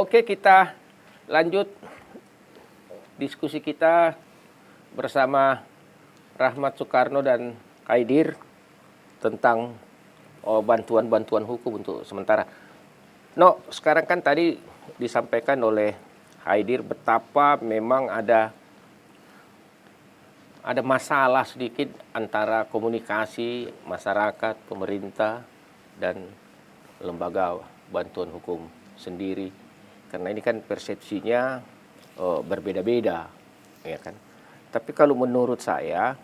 Oke, kita lanjut diskusi kita bersama Rahmat Soekarno dan Kaidir tentang bantuan-bantuan hukum untuk sementara. No, sekarang kan tadi disampaikan oleh Kaidir betapa memang ada masalah sedikit antara komunikasi masyarakat, pemerintah, dan lembaga bantuan hukum sendiri. Karena ini kan persepsinya berbeda-beda, ya kan. Tapi kalau menurut saya,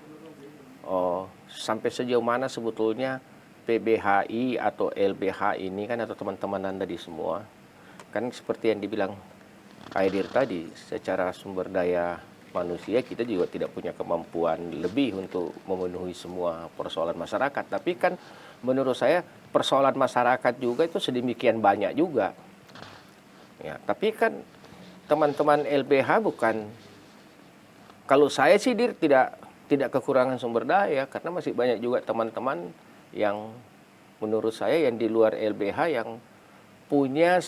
sampai sejauh mana sebetulnya PBHI atau LBH ini kan, atau teman-teman Anda di semua, kan seperti yang dibilang Kaidir tadi, secara sumber daya manusia kita juga tidak punya kemampuan lebih untuk memenuhi semua persoalan masyarakat. Tapi kan menurut saya persoalan masyarakat juga itu sedemikian banyak juga. Ya, tapi kan teman-teman LBH bukan, kalau saya sih tidak kekurangan sumber daya, karena masih banyak juga teman-teman yang menurut saya yang di luar LBH yang punya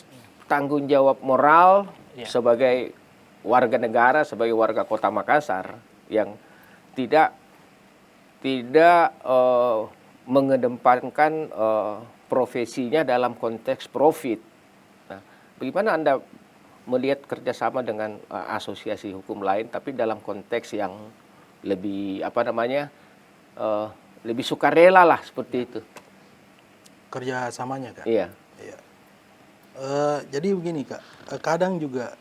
tanggung jawab moral sebagai warga negara, sebagai warga Kota Makassar, yang tidak mengedepankan profesinya dalam konteks profit. Nah, bagaimana Anda melihat kerjasama dengan asosiasi hukum lain, tapi dalam konteks yang lebih lebih sukarela lah, seperti itu? Kerjasamanya, Kak? Iya. Iya. Jadi begini, Kak, kadang juga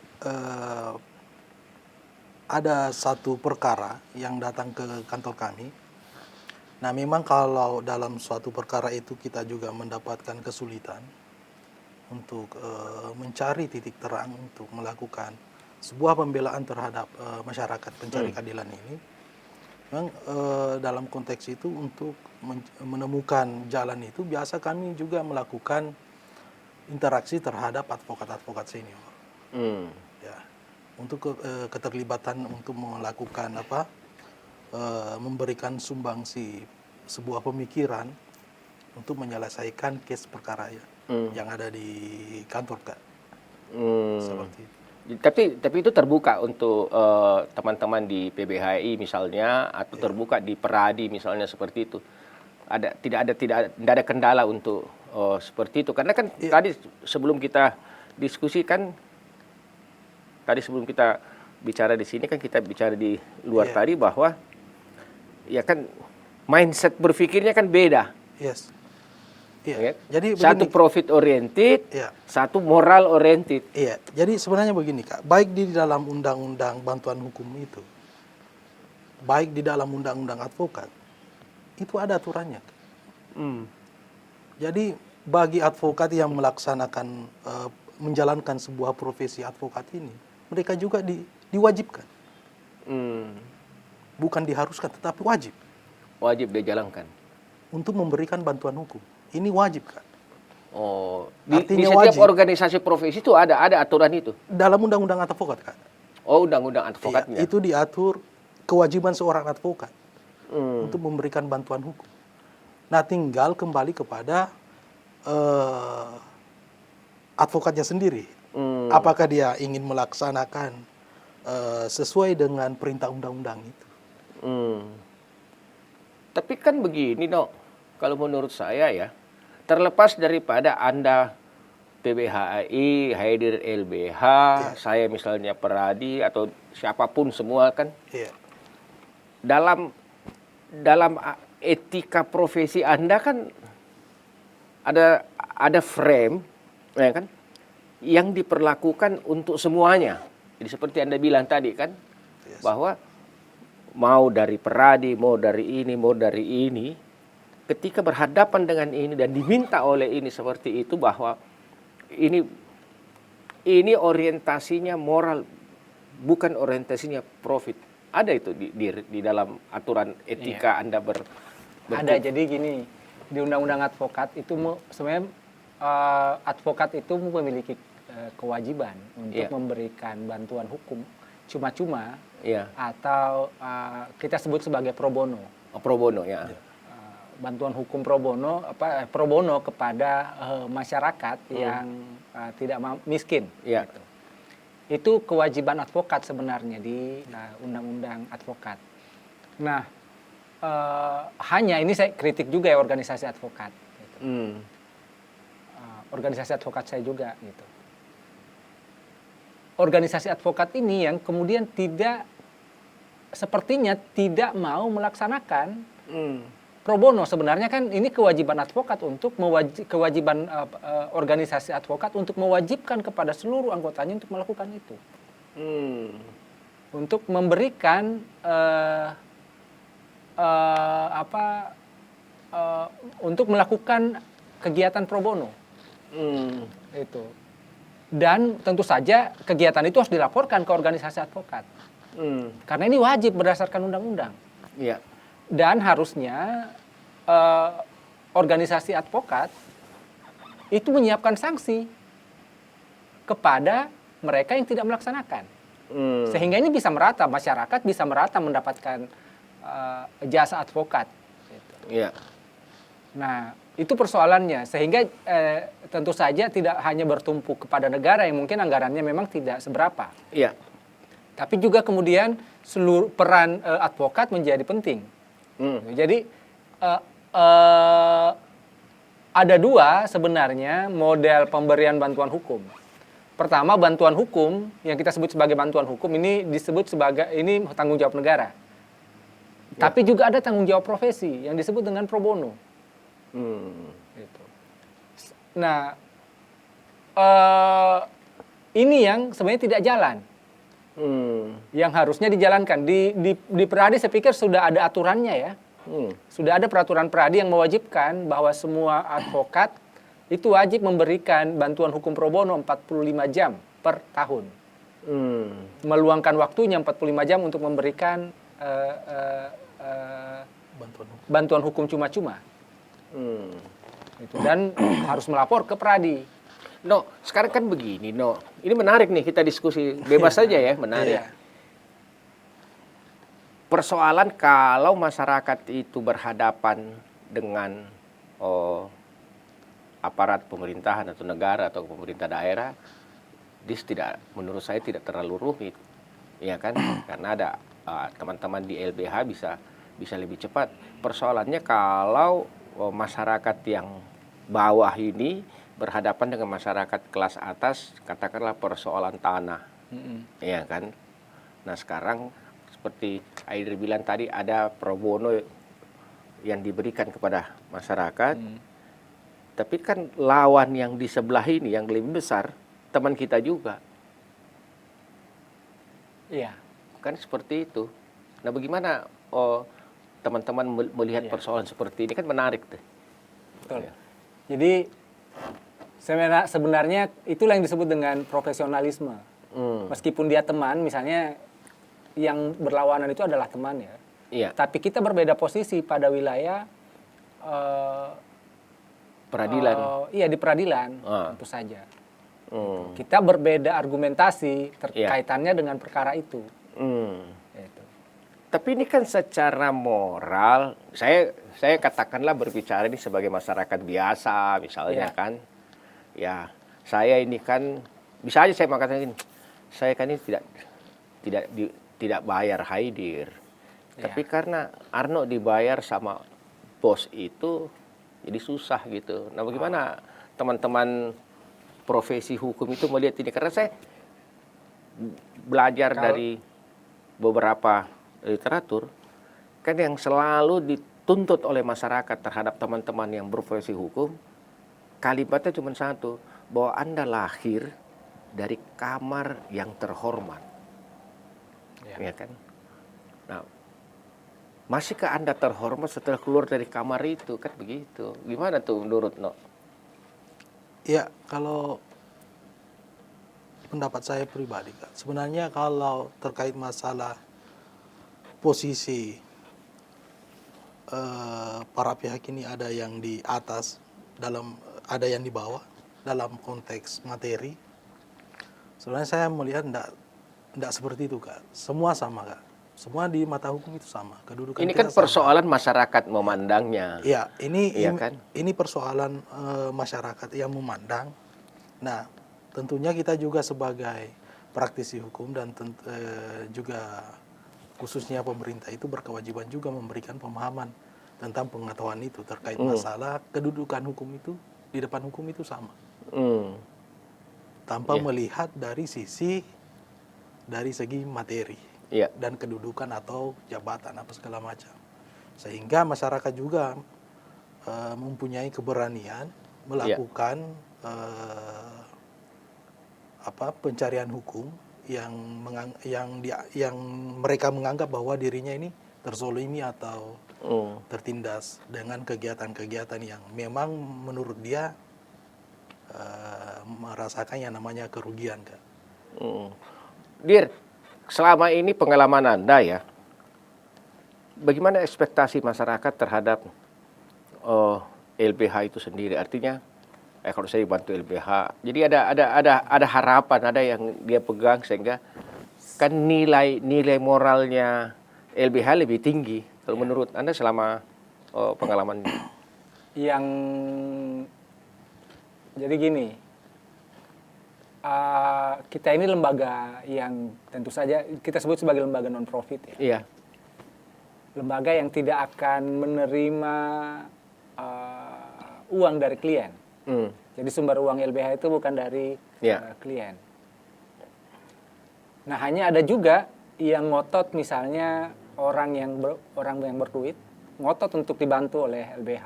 ada satu perkara yang datang ke kantor kami. Nah, memang kalau dalam suatu perkara itu kita juga mendapatkan kesulitan untuk mencari titik terang untuk melakukan sebuah pembelaan terhadap masyarakat pencari keadilan ini. Memang dalam konteks itu untuk menemukan jalan itu biasa kami juga melakukan interaksi terhadap advokat-advokat senior. Ya, untuk keterlibatan untuk melakukan memberikan sumbangsi sebuah pemikiran untuk menyelesaikan case perkara yang ada di kantor, Kak. Seperti itu. Tapi itu terbuka untuk teman-teman di PBHI misalnya, atau terbuka di Peradi misalnya, seperti itu. Tidak ada kendala untuk seperti itu, karena kan tadi sebelum kita diskusikan, tadi sebelum kita bicara di sini kan kita bicara di luar tadi bahwa ya kan mindset berpikirnya kan beda. Yes. Ya. Jadi satu begini, profit oriented, satu moral oriented. Iya, jadi sebenarnya begini, Kak, baik di dalam undang-undang bantuan hukum itu, baik di dalam undang-undang advokat, itu ada aturannya. Jadi bagi advokat yang melaksanakan menjalankan sebuah profesi advokat ini, mereka juga diwajibkan. Bukan diharuskan, tetapi wajib. Wajib dijalankan. Untuk memberikan bantuan hukum. Ini wajib, Kak. Oh, di Artinya setiap wajib. organisasi profesi itu ada aturan itu? Dalam undang-undang advokat, Kak. Oh, undang-undang advokatnya. Itu diatur kewajiban seorang advokat untuk memberikan bantuan hukum. Nah, tinggal kembali kepada advokatnya sendiri. Apakah dia ingin melaksanakan sesuai dengan perintah undang-undang itu. Tapi kan begini, kalau menurut saya ya, terlepas daripada Anda PBHI, Kaidir LBH, saya misalnya Peradi, atau siapapun semua kan, dalam etika profesi Anda kan ada frame, ya kan, yang diperlakukan untuk semuanya. Jadi seperti Anda bilang tadi kan, bahwa mau dari Peradi, mau dari ini, ketika berhadapan dengan ini dan diminta oleh ini seperti itu, bahwa ini orientasinya moral, bukan orientasinya profit. Ada itu di dalam aturan etika Anda ada. Jadi gini, di undang-undang advokat itu sebenarnya advokat itu memiliki kewajiban untuk memberikan bantuan hukum cuma-cuma, atau kita sebut sebagai pro bono. Pro bono, ya. bantuan hukum pro bono kepada masyarakat yang tidak miskin. Iya. Gitu. Itu kewajiban advokat sebenarnya di undang-undang advokat. Nah, hanya ini saya kritik juga ya organisasi advokat. Gitu. Organisasi advokat saya juga gitu. Organisasi advokat ini yang kemudian sepertinya tidak mau melaksanakan pro bono. Sebenarnya kan ini kewajiban advokat untuk kewajiban organisasi advokat untuk mewajibkan kepada seluruh anggotanya untuk melakukan itu. Untuk memberikan untuk melakukan kegiatan pro bono. Itu. Dan tentu saja kegiatan itu harus dilaporkan ke organisasi advokat. Karena ini wajib berdasarkan undang-undang. Iya. Dan harusnya organisasi advokat itu menyiapkan sanksi kepada mereka yang tidak melaksanakan. Sehingga ini bisa merata, masyarakat bisa merata mendapatkan jasa advokat. Gitu. Iya. Nah, itu persoalannya. Sehingga tentu saja tidak hanya bertumpu kepada negara yang mungkin anggarannya memang tidak seberapa. Iya. Tapi juga kemudian seluruh peran advokat menjadi penting. Jadi ada dua sebenarnya model pemberian bantuan hukum. Pertama, bantuan hukum yang kita sebut sebagai bantuan hukum ini disebut sebagai ini tanggung jawab negara. Ya. Tapi juga ada tanggung jawab profesi yang disebut dengan pro bono. Gitu. Nah, ini yang sebenarnya tidak jalan. Yang harusnya dijalankan di Peradi saya pikir sudah ada aturannya ya. Sudah ada peraturan Peradi yang mewajibkan bahwa semua advokat itu wajib memberikan bantuan hukum pro bono 45 jam per tahun. Meluangkan waktunya 45 jam untuk memberikan bantuan hukum cuma-cuma. Dan harus melapor ke Peradi. No, sekarang kan begini, No. Ini menarik nih, kita diskusi bebas saja ya, menarik. Iya. Persoalan kalau masyarakat itu berhadapan dengan aparat pemerintahan atau negara atau pemerintah daerah, menurut saya tidak terlalu rumit, ya kan? Karena ada teman-teman di LBH bisa lebih cepat. Persoalannya kalau masyarakat yang bawah ini berhadapan dengan masyarakat kelas atas, katakanlah persoalan tanah, ya kan? Nah sekarang seperti Aidir bilang tadi ada pro bono yang diberikan kepada masyarakat, tapi kan lawan yang di sebelah ini yang lebih besar teman kita juga, Iya. kan seperti itu. Nah bagaimana teman-teman melihat persoalan seperti ini, kan menarik tuh. Betul. Ya. Jadi sebenarnya itulah yang disebut dengan profesionalisme. Meskipun dia teman, misalnya yang berlawanan itu adalah teman ya. Iya. Tapi kita berbeda posisi pada wilayah peradilan. Iya di peradilan, tentu saja. Kita berbeda argumentasi terkaitannya dengan perkara itu. Gitu. Tapi ini kan secara moral, saya katakanlah berbicara ini sebagai masyarakat biasa, misalnya kan. Ya, saya ini kan bisa aja saya mengatakan saya kan ini tidak bayar Haidir. Tapi karena Arno dibayar sama bos itu jadi susah gitu. Nah, bagaimana teman-teman profesi hukum itu melihat ini? Karena saya belajar dari beberapa literatur kan yang selalu dituntut oleh masyarakat terhadap teman-teman yang berprofesi hukum, kalimatnya cuma satu, bahwa Anda lahir dari kamar yang terhormat. Ya kan? Nah, masihkah Anda terhormat setelah keluar dari kamar itu? Kan begitu. Gimana tuh menurut No? Ya, kalau pendapat saya pribadi, Kak, sebenarnya kalau terkait masalah posisi para pihak ini ada yang di atas, ada yang di bawah dalam konteks materi. Sebenarnya saya melihat enggak seperti itu, Kak. Semua sama, Kak. Semua di mata hukum itu sama. Kedudukan Ini kita kan sama. persoalan masyarakat memandangnya. Iya, Iya kan? ini persoalan masyarakat yang memandang. Nah, tentunya kita juga sebagai praktisi hukum dan juga khususnya pemerintah itu berkewajiban juga memberikan pemahaman tentang pengetahuan itu terkait masalah kedudukan hukum itu di depan hukum itu sama. Tanpa melihat dari segi materi Iya. dan kedudukan atau jabatan apa segala macam. Sehingga masyarakat juga mempunyai keberanian melakukan pencarian hukum yang mereka menganggap bahwa dirinya ini terzolimi atau tertindas dengan kegiatan-kegiatan yang memang menurut dia merasakan yang namanya kerugian, kan. Dir, selama ini pengalaman Anda ya, bagaimana ekspektasi masyarakat terhadap LBH itu sendiri? Artinya, kalau saya bantu LBH, jadi ada harapan, ada yang dia pegang sehingga kan nilai moralnya LBH lebih tinggi. Kalau menurut Anda selama pengalaman Yang jadi gini, kita ini lembaga yang tentu saja kita sebut sebagai lembaga non-profit ya. Iya. Lembaga yang tidak akan menerima uang dari klien. Jadi sumber uang LBH itu bukan dari klien. Nah, hanya ada juga yang ngotot, misalnya orang yang berduit ngotot untuk dibantu oleh LBH.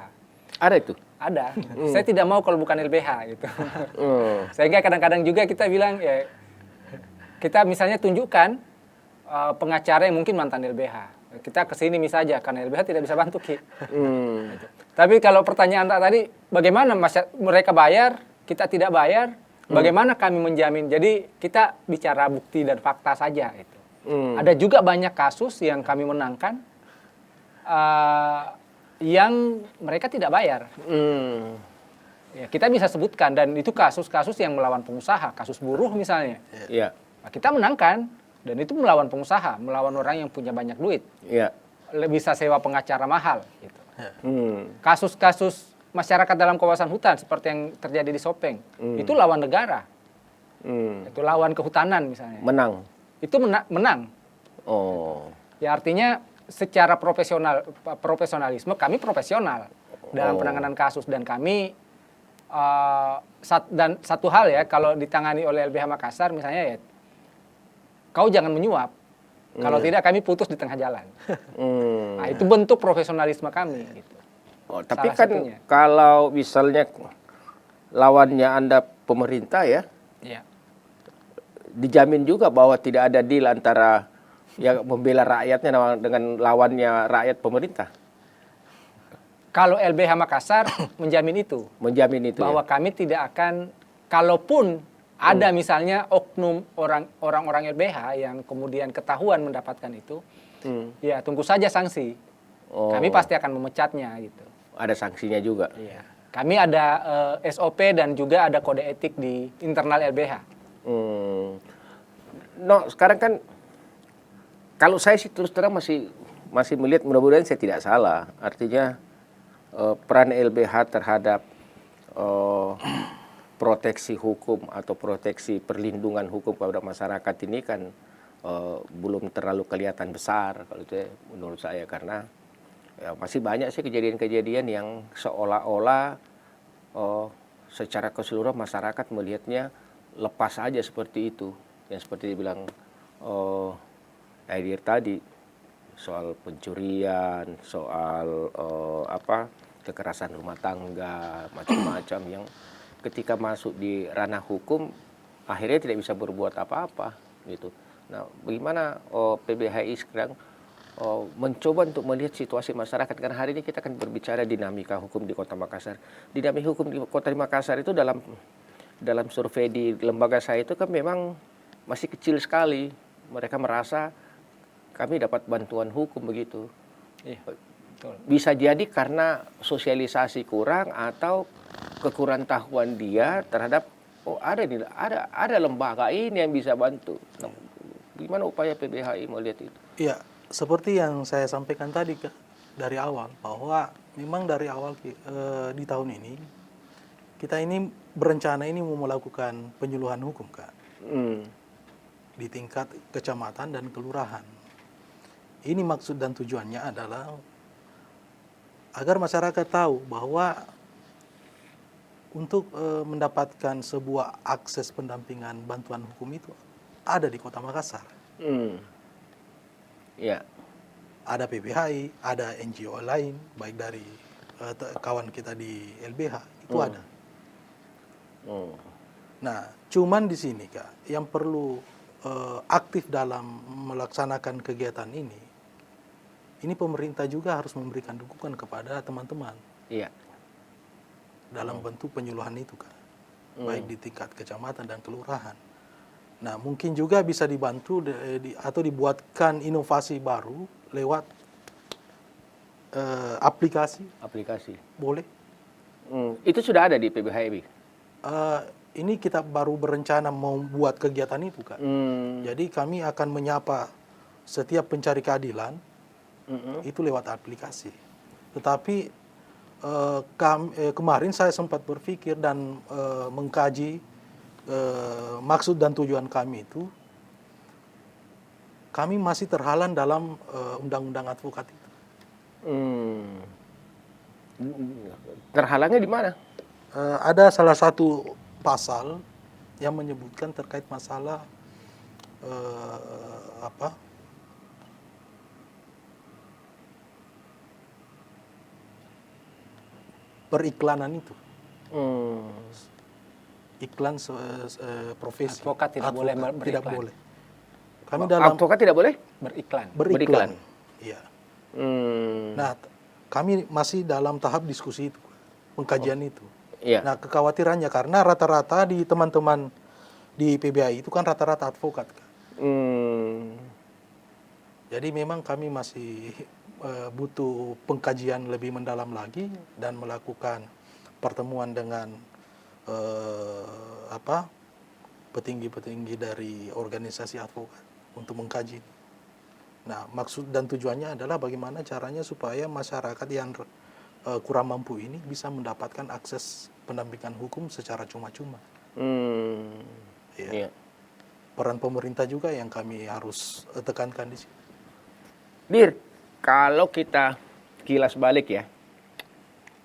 Ada itu? Ada. Saya tidak mau kalau bukan LBH gitu. Sehingga kadang-kadang juga kita bilang ya, kita misalnya tunjukkan pengacara yang mungkin mantan LBH. Kita kesini misalnya karena LBH tidak bisa bantu, Ki. Gitu. Tapi kalau pertanyaan tadi, bagaimana mereka bayar, kita tidak bayar, bagaimana kami menjamin? Jadi kita bicara bukti dan fakta saja. Gitu. Ada juga banyak kasus yang kami menangkan, yang mereka tidak bayar. Ya, kita bisa sebutkan, dan itu kasus-kasus yang melawan pengusaha, kasus buruh misalnya. Iya. Nah, kita menangkan. Dan itu melawan pengusaha, melawan orang yang punya banyak duit. Iya. Bisa sewa pengacara mahal. Gitu. Kasus-kasus masyarakat dalam kawasan hutan seperti yang terjadi di Sopeng, itu lawan negara. Itu lawan kehutanan misalnya. Menang. Itu menang. Oh. Ya artinya secara profesionalisme kami profesional dalam penanganan kasus, dan kami dan satu hal ya, kalau ditangani oleh LBH Makassar misalnya ya, kau jangan menyuap. Kalau tidak kami putus di tengah jalan. Nah, itu bentuk profesionalisme kami. Gitu. Oh, tapi Salah kan satunya. kalau misalnya lawannya Anda pemerintah ya, dijamin juga bahwa tidak ada deal antara yang membela rakyatnya dengan lawannya rakyat pemerintah. Kalau LBH Makassar menjamin itu. Menjamin itu bahwa kami tidak akan, kalaupun ada misalnya oknum orang-orang LBH yang kemudian ketahuan mendapatkan itu, ya tunggu saja sanksi. Kami pasti akan memecatnya gitu. Ada sanksinya juga. Iya. Kami ada SOP dan juga ada kode etik di internal LBH. No, sekarang kan kalau saya sih terus terang masih melihat, mudah-mudahan saya tidak salah. Artinya peran LBH terhadap proteksi hukum atau proteksi perlindungan hukum kepada masyarakat ini kan belum terlalu kelihatan besar kalau itu menurut saya, karena ya, masih banyak sih kejadian-kejadian yang seolah-olah secara keseluruhan masyarakat melihatnya lepas saja seperti itu, yang seperti dibilang Aidir tadi, soal pencurian, soal kekerasan rumah tangga, macam-macam yang ketika masuk di ranah hukum akhirnya tidak bisa berbuat apa-apa gitu. Nah, bagaimana PBHI sekarang mencoba untuk melihat situasi masyarakat, karena hari ini kita akan berbicara dinamika hukum di Kota Makassar. Dinamika hukum di Kota Makassar itu dalam survei di lembaga saya itu kan memang masih kecil sekali. Mereka merasa kami dapat bantuan hukum begitu. Iya, betul. Bisa jadi karena sosialisasi kurang atau kekurangan tahuan dia terhadap ada lembaga ini yang bisa bantu. Nah, gimana upaya PBHI melihat itu? Iya, seperti yang saya sampaikan tadi Kak, dari awal, bahwa memang dari awal di tahun ini kita ini berencana ini mau melakukan penyuluhan hukum Kak, di tingkat kecamatan dan kelurahan. Ini maksud dan tujuannya adalah agar masyarakat tahu bahwa untuk mendapatkan sebuah akses pendampingan bantuan hukum itu ada di Kota Makassar. Ya. Ada PBHI, ada NGO lain, baik dari kawan kita di LBH, itu ada. Nah, cuman di sini Kak, yang perlu aktif dalam melaksanakan kegiatan ini pemerintah juga harus memberikan dukungan kepada teman-teman. Iya. Dalam bentuk penyuluhan itu Kak, baik di tingkat kecamatan dan kelurahan. Nah, mungkin juga bisa dibantu atau dibuatkan inovasi baru lewat aplikasi. Aplikasi. Boleh. Itu sudah ada di PBHI. Ini kita baru berencana mau buat kegiatan itu Kak. Jadi kami akan menyapa setiap pencari keadilan itu lewat aplikasi. Tetapi kemarin saya sempat berpikir dan mengkaji maksud dan tujuan kami itu, kami masih terhalang dalam undang-undang advokat itu. Terhalangnya di mana? Ada salah satu pasal yang menyebutkan terkait masalah periklanan itu. Iklan profesi. Advokat tidak boleh beriklan. Tidak boleh. Kami dalam Advokat tidak boleh beriklan. beriklan. Iya. Nah, kami masih dalam tahap diskusi itu, pengkajian itu. Iya. Nah, kekhawatirannya karena rata-rata di teman-teman di PBI itu kan rata-rata advokat. Jadi memang kami masih butuh pengkajian lebih mendalam lagi dan melakukan pertemuan dengan petinggi-petinggi dari organisasi advokat untuk mengkaji. Nah, maksud dan tujuannya adalah bagaimana caranya supaya masyarakat yang kurang mampu ini bisa mendapatkan akses pendampingan hukum secara cuma-cuma. Ya. Peran pemerintah juga yang kami harus tekankan di sini. Dir, kalau kita kilas balik ya,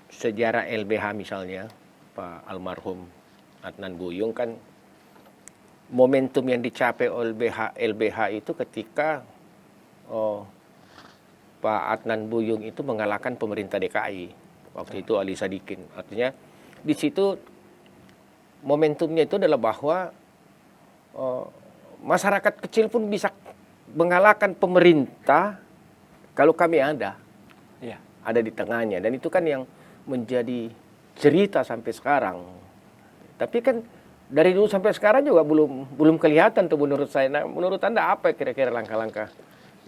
sejarah LBH misalnya, Pak almarhum Adnan Buyung kan, momentum yang dicapai oleh LBH itu ketika Pak Adnan Buyung itu mengalahkan pemerintah DKI. Waktu itu Ali Sadikin. Artinya di situ momentumnya itu adalah bahwa masyarakat kecil pun bisa mengalahkan pemerintah kalau kami ada. Iya. Ada di tengahnya. Dan itu kan yang menjadi cerita sampai sekarang. Tapi kan dari dulu sampai sekarang juga belum kelihatan tuh menurut saya. Nah, menurut Anda apa kira-kira langkah-langkah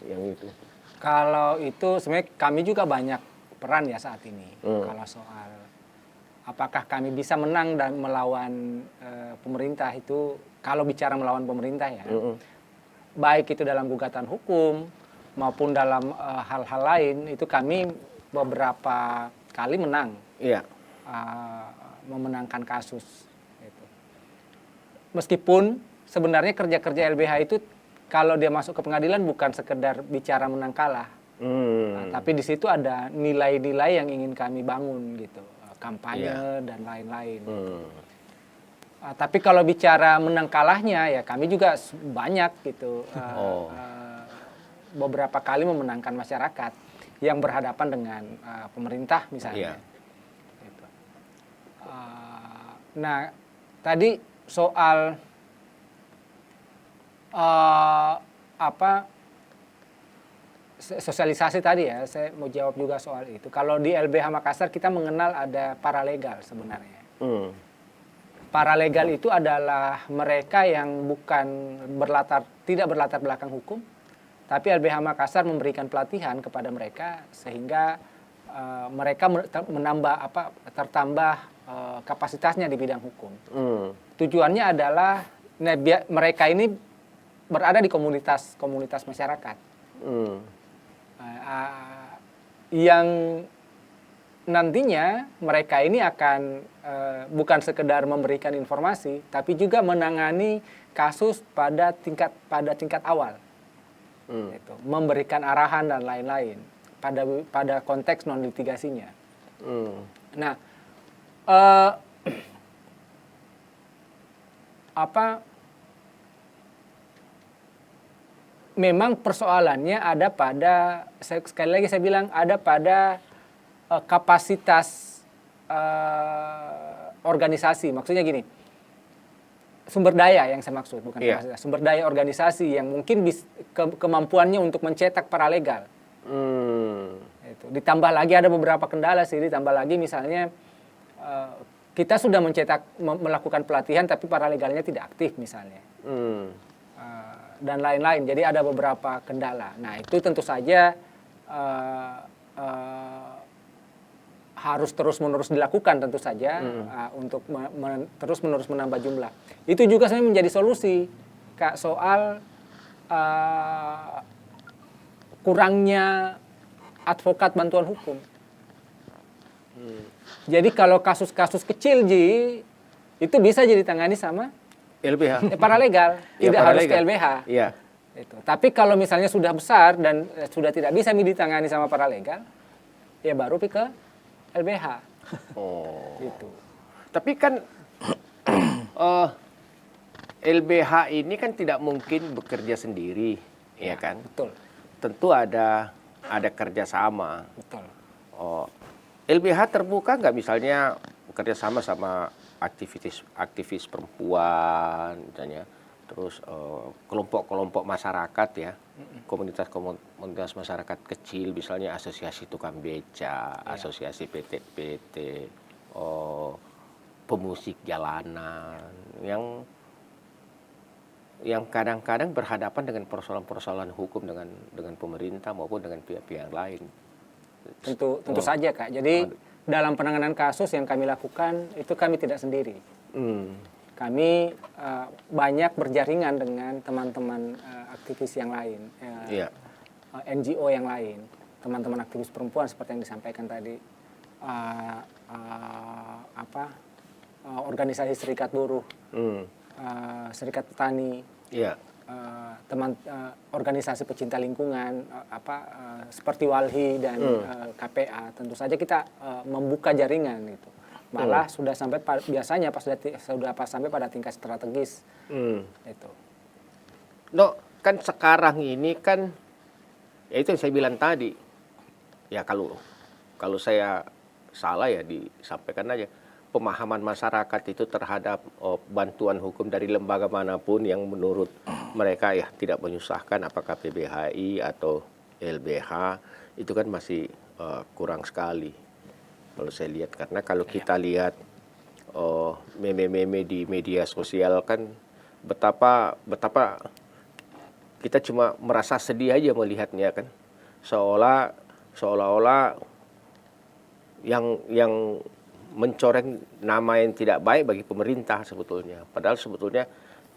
yang itu? Kalau itu sebenarnya kami juga banyak peran ya saat ini. Kalau soal apakah kami bisa menang dan melawan pemerintah itu, kalau bicara melawan pemerintah ya, baik itu dalam gugatan hukum maupun dalam hal-hal lain, itu kami beberapa kali menang. Iya. Memenangkan kasus. Gitu. Meskipun sebenarnya kerja-kerja LBH itu kalau dia masuk ke pengadilan bukan sekedar bicara menang kalah. Nah, tapi di situ ada nilai-nilai yang ingin kami bangun gitu, kampanye dan lain-lain. Tapi kalau bicara menang kalahnya ya kami juga banyak gitu, beberapa kali memenangkan masyarakat yang berhadapan dengan pemerintah misalnya. Gitu. Nah tadi soal sosialisasi tadi ya, saya mau jawab juga soal itu. Kalau di LBH Makassar kita mengenal ada paralegal sebenarnya. Paralegal itu adalah mereka yang tidak berlatar belakang hukum, tapi LBH Makassar memberikan pelatihan kepada mereka sehingga mereka tertambah kapasitasnya di bidang hukum. Tujuannya adalah mereka ini berada di komunitas masyarakat. yang nantinya mereka ini akan bukan sekedar memberikan informasi, tapi juga menangani kasus pada tingkat awal, gitu. Memberikan arahan dan lain-lain pada konteks non litigasinya. Nah, memang persoalannya ada pada, sekali lagi saya bilang, ada pada kapasitas organisasi. Maksudnya gini, sumber daya yang saya maksud, bukan kapasitas. Sumber daya organisasi yang mungkin kemampuannya untuk mencetak paralegal. Itu. Ditambah lagi ada beberapa kendala sih, ditambah lagi misalnya kita sudah melakukan pelatihan tapi paralegalnya tidak aktif misalnya. Dan lain-lain. Jadi ada beberapa kendala. Nah, itu tentu saja harus terus-menerus dilakukan tentu saja untuk terus-menerus menambah jumlah. Itu juga sebenarnya menjadi solusi, Kak, soal kurangnya advokat bantuan hukum. Jadi kalau kasus-kasus kecil, Ji, itu bisa jadi ditangani sama LBH. Paralegal, tidak harus ke LBH. Iya. Itu. Tapi kalau misalnya sudah besar dan sudah tidak bisa ditangani sama paralegal, ya baru ke LBH. Oh. Gitu. Tapi kan LBH ini kan tidak mungkin bekerja sendiri, ya kan? Betul. Tentu ada kerjasama. Betul. LBH terbuka nggak misalnya bekerja sama sama aktivis perempuan misalnya, terus kelompok-kelompok masyarakat ya, komunitas masyarakat kecil, misalnya asosiasi tukang beca, asosiasi PT, pemusik jalanan, yang kadang-kadang berhadapan dengan persoalan-persoalan hukum dengan pemerintah maupun dengan pihak-pihak lain. Tentu saja, Kak. Jadi dalam penanganan kasus yang kami lakukan itu kami tidak sendiri. Kami banyak berjaringan dengan teman-teman aktivis yang lain, NGO yang lain, teman-teman aktivis perempuan seperti yang disampaikan tadi, organisasi serikat buruh, serikat petani, organisasi pecinta lingkungan, seperti Walhi dan KPA. Tentu saja kita membuka jaringan gitu. Malah sudah sampai biasanya sudah sampai pada tingkat strategis. Itu. Kan sekarang ini kan ya itu yang saya bilang tadi. Ya kalau saya salah ya disampaikan aja. Pemahaman masyarakat itu terhadap bantuan hukum dari lembaga manapun yang menurut mereka ya tidak menyusahkan, apakah PBHI atau LBH, itu kan masih kurang sekali kalau saya lihat. Karena kalau kita lihat meme-meme di media sosial kan betapa kita cuma merasa sedih aja melihatnya kan, seolah-olah yang mencoreng nama yang tidak baik bagi pemerintah sebetulnya. Padahal sebetulnya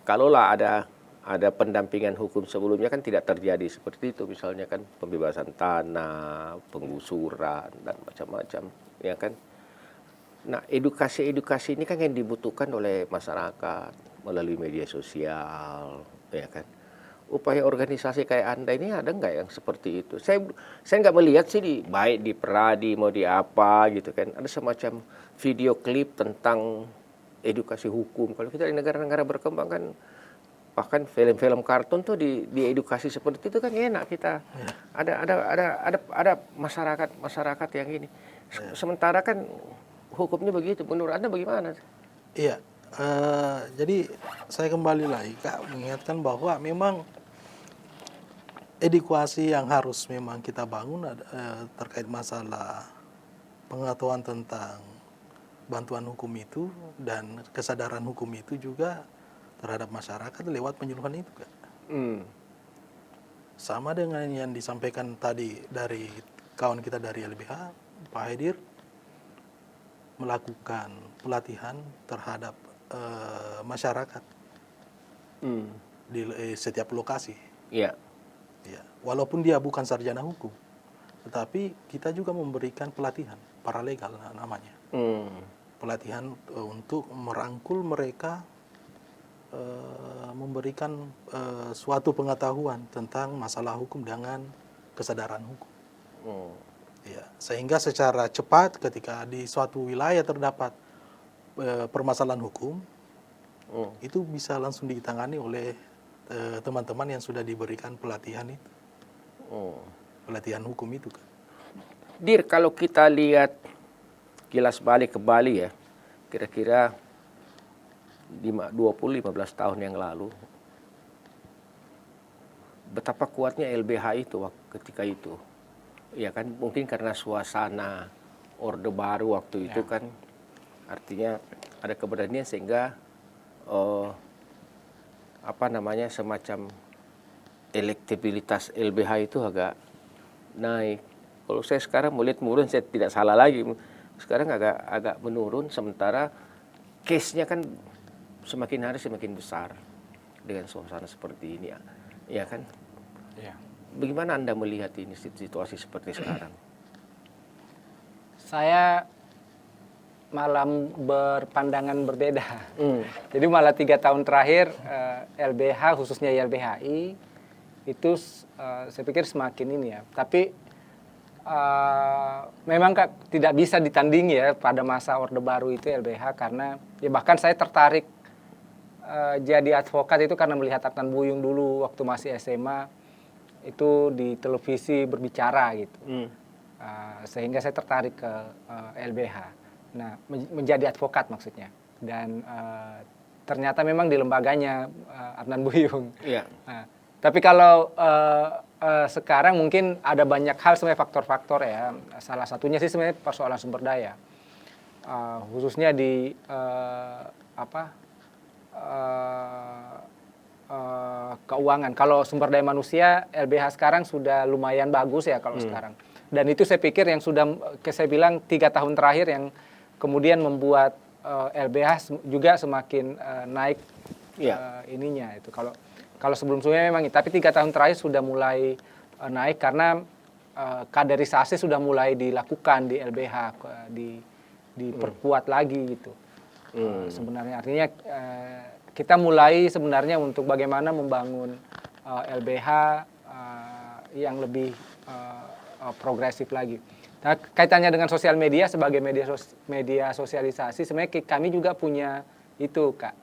kalaulah ada pendampingan hukum sebelumnya kan tidak terjadi seperti itu, misalnya kan pembebasan tanah, penggusuran dan macam-macam, ya kan. Nah, edukasi ini kan yang dibutuhkan oleh masyarakat melalui media sosial, ya kan. Upaya organisasi kayak Anda ini ada nggak yang seperti itu? Saya nggak melihat sih baik di Peradi mau di apa gitu kan. Ada semacam video klip tentang edukasi hukum. Kalau kita di negara-negara berkembang kan bahkan film-film kartun tuh di edukasi seperti itu kan enak kita. Ada masyarakat yang ini. Sementara kan hukumnya begitu. Menurut Anda bagaimana? Iya. Jadi saya kembali lagi, Kak, mengingatkan bahwa memang edukasi yang harus memang kita bangun terkait masalah pengetahuan tentang bantuan hukum itu dan kesadaran hukum itu juga terhadap masyarakat lewat penyuluhan itu, Kak. Sama dengan yang disampaikan tadi dari kawan kita dari LBH, Pak Haidir, melakukan pelatihan terhadap masyarakat di setiap lokasi. Iya. Ya, walaupun dia bukan sarjana hukum, tetapi kita juga memberikan pelatihan paralegal namanya. Pelatihan untuk merangkul mereka, memberikan suatu pengetahuan tentang masalah hukum dengan kesadaran hukum. Ya, sehingga secara cepat ketika di suatu wilayah terdapat permasalahan hukum, itu bisa langsung ditangani oleh teman-teman yang sudah diberikan pelatihan itu. Pelatihan hukum itu kan. Dir, kalau kita lihat kilas balik ke Bali ya, kira-kira 20-15 tahun yang lalu, betapa kuatnya LBH itu ketika itu. Ya kan, mungkin karena suasana Orde Baru waktu itu kan, artinya ada keberanian sehingga semacam elektabilitas LBH itu agak naik. Kalau saya sekarang melihat menurun, saya tidak salah lagi. Sekarang agak menurun, sementara case-nya kan semakin hari semakin besar dengan suasana seperti ini, ya kan? Ya. Bagaimana Anda melihat ini situasi seperti sekarang? Saya malah berpandangan berbeda. Jadi malah 3 tahun terakhir LBH, khususnya YLBHI, itu saya pikir semakin ini ya. Tapi memang tidak bisa ditandingi ya pada masa Orde Baru itu LBH, karena ya bahkan saya tertarik jadi advokat itu karena melihat Adnan Buyung dulu waktu masih SMA itu di televisi berbicara gitu. Sehingga saya tertarik ke LBH. Nah, menjadi advokat maksudnya. Dan ternyata memang di lembaganya Adnan Buyung. Iya. Tapi kalau sekarang mungkin ada banyak hal sebenarnya faktor-faktor ya. Salah satunya sih sebenarnya persoalan sumber daya. Khususnya di keuangan. Kalau sumber daya manusia, LBH sekarang sudah lumayan bagus ya kalau sekarang. Dan itu saya pikir yang sudah, saya bilang 3 tahun terakhir yang kemudian membuat LBH juga semakin naik ininya itu. Kalau sebelum-sebelumnya memang, tapi 3 tahun terakhir sudah mulai naik karena kaderisasi sudah mulai dilakukan di LBH, diperkuat lagi gitu. Sebenarnya artinya kita mulai sebenarnya untuk bagaimana membangun LBH yang lebih progresif lagi. Nah, kaitannya dengan sosial media sebagai media sosialisasi, sebenarnya kami juga punya itu, Kak.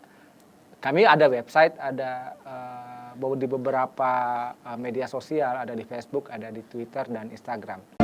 Kami ada website, ada di beberapa media sosial, ada di Facebook, ada di Twitter dan Instagram.